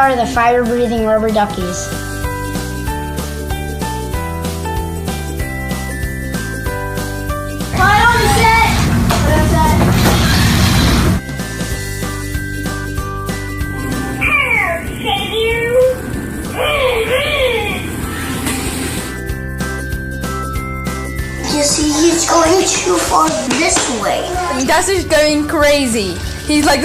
are the fiber-breathing rubber duckies. Quiet on the set! You see, he's going too far this way. Dusty's going crazy. He's like...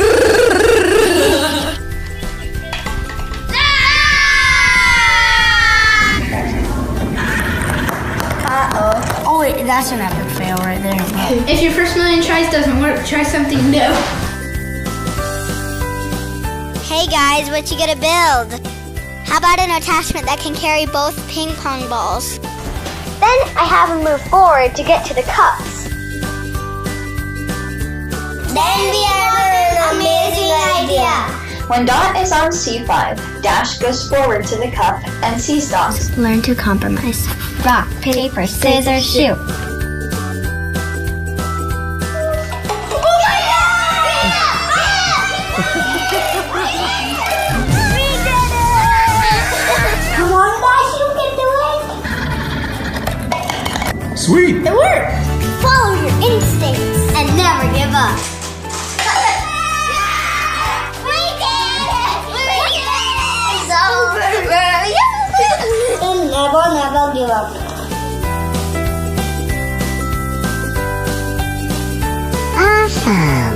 Uh-oh. Oh wait, that's an epic fail right there. If your first million tries doesn't work, try something new. Hey guys, what you gonna build? How about an attachment that can carry both ping pong balls? Then I have him move forward to get to the cups. Then we have an amazing idea. When Dot is on C5, Dash goes forward to the cup and C stops. Learn to compromise. Rock, paper, scissors, shoot. Come on, guys, you can do it. Sweet! It worked! Follow your instincts and never give up. And never give up. Awesome.